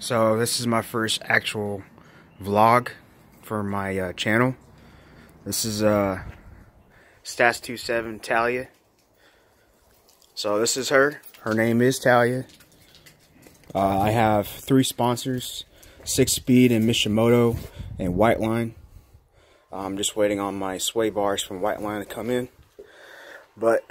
So this is my first actual vlog for my channel. This is Stats27 Talia. So this is her. Her name is Talia. I have 3 sponsors: 6Speed and Mishimoto and White Line. I'm just waiting on my sway bars from White Line to come in. But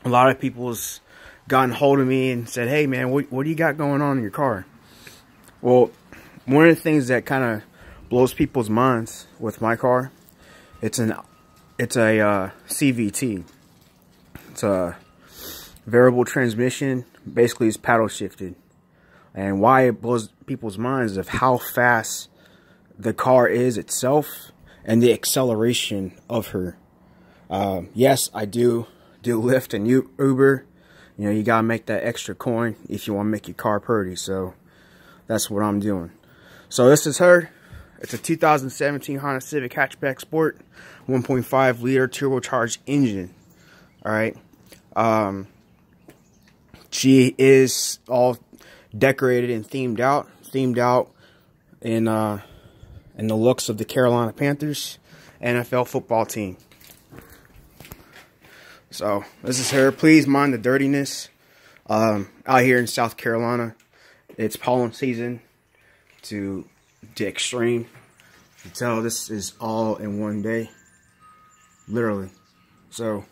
a lot of people's gotten hold of me and said, "Hey man, what do you got going on in your car?" Well, one of the things that kind of blows people's minds with my car, it's a CVT. It's a variable transmission. Basically, it's paddle shifted. And why it blows people's minds is of how fast the car is itself and the acceleration of her. Yes, I do Lyft and Uber. You know, you gotta make that extra coin if you want to make your car pretty. So that's what I'm doing. So this is her. It's a 2017 Honda Civic hatchback sport, 1.5 liter turbocharged engine. All right. She is all decorated and themed out in the looks of the Carolina Panthers NFL football team. So this is her. Please mind the dirtiness. Out here in South Carolina, it's pollen season to the extreme. You can tell this is all in one day, literally. So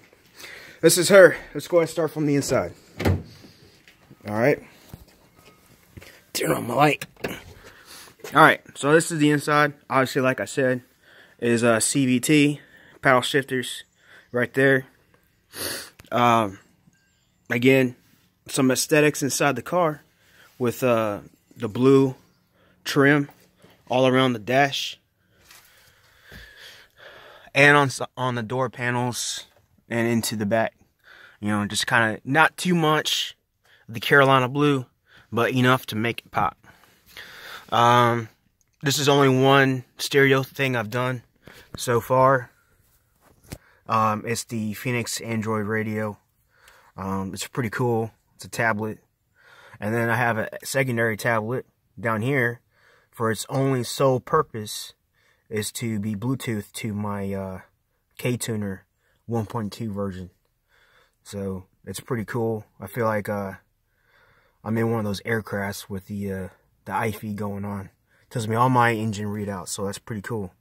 this is her. Let's go ahead and start from the inside. All right. Turn on my light. All right. So this is the inside. Obviously, like I said, is CVT paddle shifters right there. Again, some aesthetics inside the car with the blue trim all around the dash and on the door panels and into the back. You know, just kind of not too much of the Carolina blue, but enough to make it pop. This is only one stereo thing I've done so far. It's the Phoenix Android radio. It's pretty cool. It's a tablet. And then I have a secondary tablet down here for its only sole purpose is to be Bluetooth to my K-Tuner 1.2 version. So it's pretty cool. I feel like I'm in one of those aircrafts with the IFE going on. Tells me all my engine readouts, so that's pretty cool.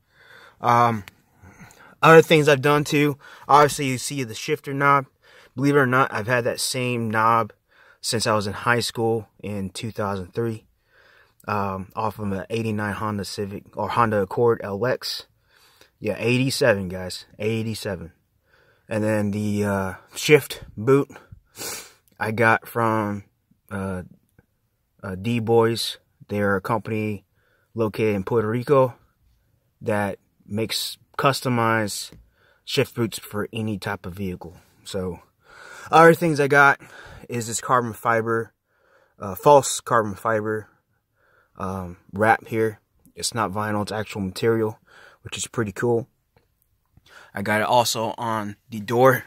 Other things I've done too, obviously you see the shifter knob. Believe it or not, I've had that same knob since I was in high school in 2003. Off of an 89 Honda Civic or Honda Accord LX. Yeah, 87 guys, 87. And then the shift boot I got from D-Boys. They're a company located in Puerto Rico that makes customized shift boots for any type of vehicle. So other things I got is this carbon fiber, false carbon fiber wrap here. It's not vinyl, it's actual material, which is pretty cool. I got it also on the door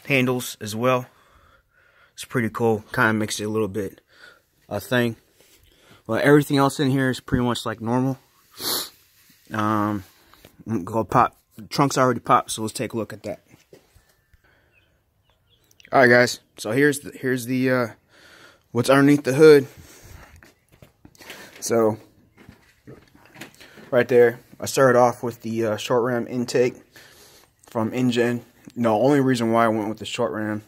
handles as well. It's pretty cool. Kind of makes it a little bit a thing. Well, everything else in here is pretty much like normal. Go pop. The trunk's already popped, so let's take a look at that. All right, guys. So here's the what's underneath the hood. So right there, I started off with the short ram intake from Engine. No, only reason why I went with the short ram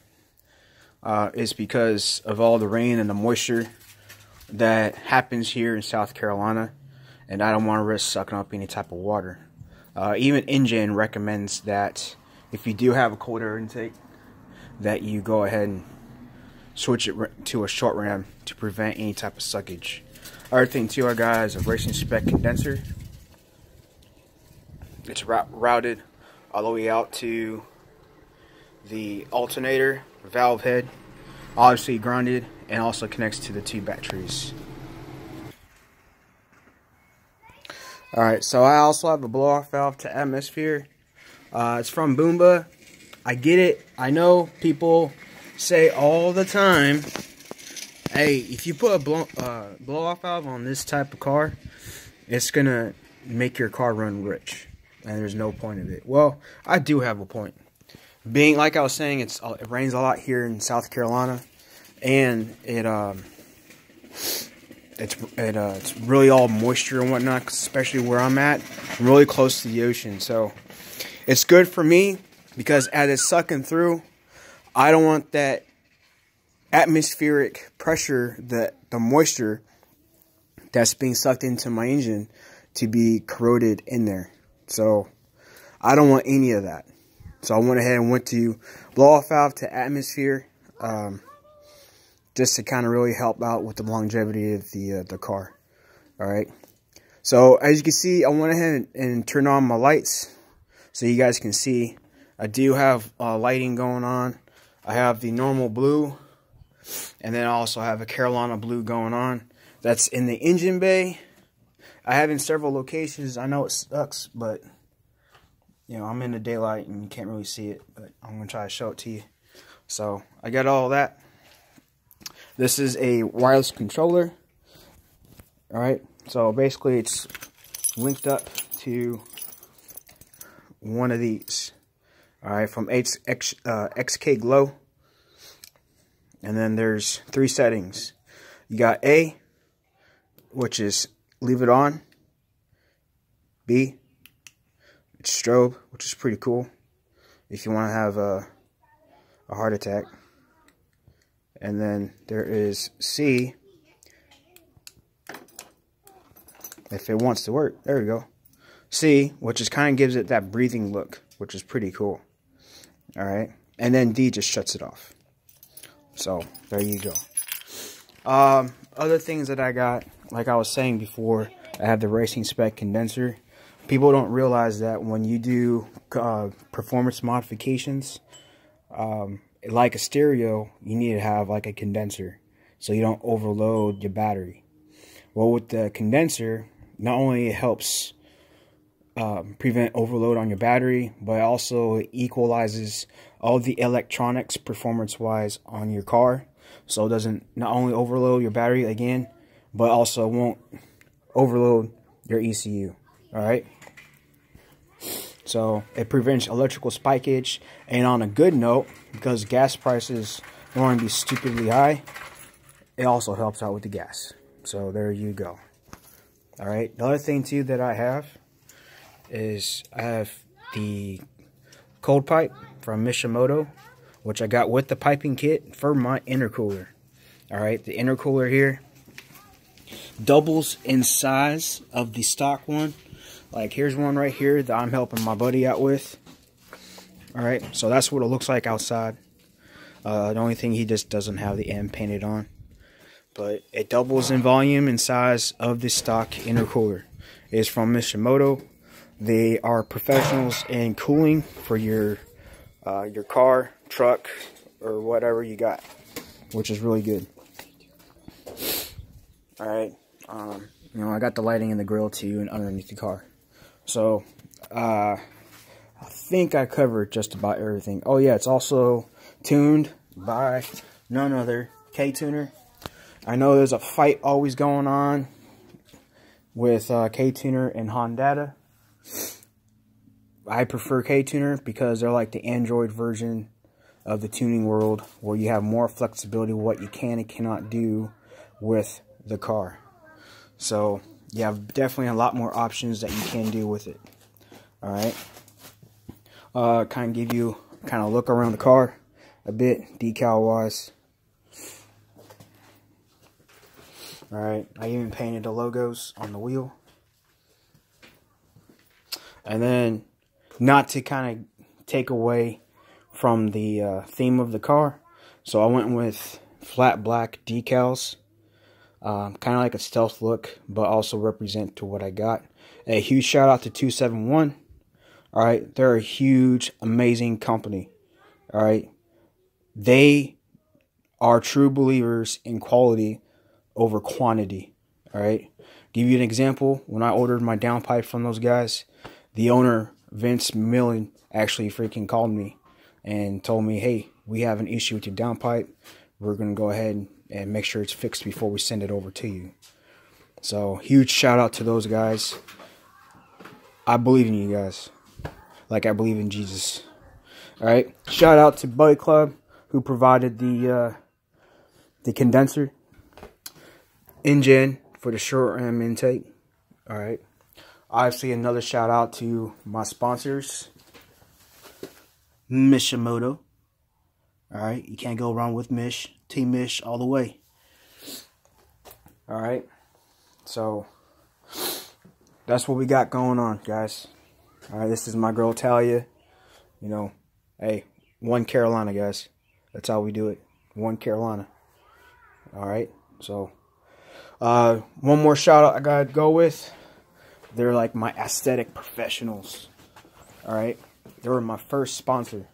is because of all the rain and the moisture that happens here in South Carolina, and I don't want to risk sucking up any type of water. Even Engine recommends that if you do have a cold air intake, that you go ahead and switch it to a short ram to prevent any type of suckage. Other thing too I got is a racing spec condenser. It's routed all the way out to the alternator valve head, obviously grounded, and also connects to the 2 batteries. Alright, so I also have a blow-off valve to atmosphere. It's from Boomba. I get it. I know people say all the time Hey, if you put a blow-off valve on this type of car, it's gonna make your car run rich, and there's no point of it. Well, I do have a point. Being like I was saying, it rains a lot here in South Carolina, and it's really all moisture and whatnot, especially where I'm at. I'm really close to the ocean, so it's good for me because as it's sucking through, I don't want that atmospheric pressure, the moisture that's being sucked into my engine to be corroded in there. So I don't want any of that. So I went ahead and went to blow-off valve to atmosphere, just to kind of really help out with the longevity of the car. All right. So as you can see, I went ahead and turned on my lights so you guys can see. I do have lighting going on. I have the normal blue, and then I also have a Carolina blue going on. That's in the engine bay. I have in several locations. I know it sucks, but you know, I'm in the daylight and you can't really see it, but I'm gonna try to show it to you. So I got all that. This is a wireless controller. All right, so basically it's linked up to one of these. All right, from XK Glow. And then there's 3 settings. You got A, which is leave it on. B, it's strobe, which is pretty cool if you want to have a heart attack. And then there is C, if it wants to work. There we go. C, which is kind of gives it that breathing look, which is pretty cool. All right, and then D just shuts it off. So there you go. Other things that I got, like I was saying before, I have the racing spec condenser. People don't realize that when you do performance modifications, like a stereo, you need to have like a condenser so you don't overload your battery. Well, with the condenser, not only it helps prevent overload on your battery, but also it equalizes all the electronics performance-wise on your car, so it doesn't not only overload your battery again, but also won't overload your ECU. All right. So it prevents electrical spikage, and on a good note, because gas prices are going to be stupidly high, it also helps out with the gas. So there you go. All right. The other thing too that I have is I have the cold pipe from Mishimoto, which I got with the piping kit for my intercooler. All right, the intercooler here doubles in size of the stock one. Like here's one right here that I'm helping my buddy out with. All right, so that's what it looks like outside. The only thing, he just doesn't have the end painted on, but it doubles in volume and size of the stock intercooler. It is from Mishimoto. They are professionals in cooling for your car, truck, or whatever you got, which is really good. All right, you know, I got the lighting in the grill too and underneath the car. So I think I covered just about everything. Oh yeah, it's also tuned by none other K-Tuner. I know there's a fight always going on with K-Tuner and Honda. I prefer K-Tuner because they're like the Android version of the tuning world, where you have more flexibility what you can and cannot do with the car. So you have definitely a lot more options that you can do with it. All right. Kind of give you kind of look around the car a bit, decal wise. All right. I even painted the logos on the wheel. And then, not to kind of take away from the theme of the car, so I went with flat black decals. Kind of like a stealth look, but also represent to what I got. A huge shout out to 271. All right, they're a huge, amazing company. All right, they are true believers in quality over quantity. All right, give you an example. When I ordered my downpipe from those guys, the owner, Vince Millen, actually freaking called me and told me, hey, we have an issue with your downpipe. We're going to go ahead and make sure it's fixed before we send it over to you. So huge shout out to those guys. I believe in you guys, like I believe in Jesus. All right. Shout out to Buddy Club, who provided the condenser engine for the short ram intake. All right. Obviously, another shout out to my sponsors, Mishimoto. All right, you can't go wrong with Mish. Team Mish all the way. All right, so that's what we got going on, guys. All right, this is my girl Talia. You know, hey, one Carolina, guys. That's how we do it. One Carolina. All right, so one more shout out I gotta go with. They're like my aesthetic professionals. All right, they were my first sponsor.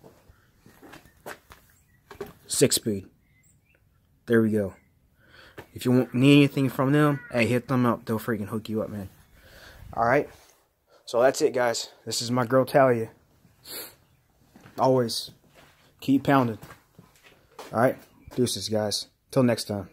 6-speed. There we go. If you need anything from them, hey, hit them up. They'll freaking hook you up, man. All right. So that's it, guys. This is my girl Talia. Always keep pounding. All right. Deuces, guys. Till next time.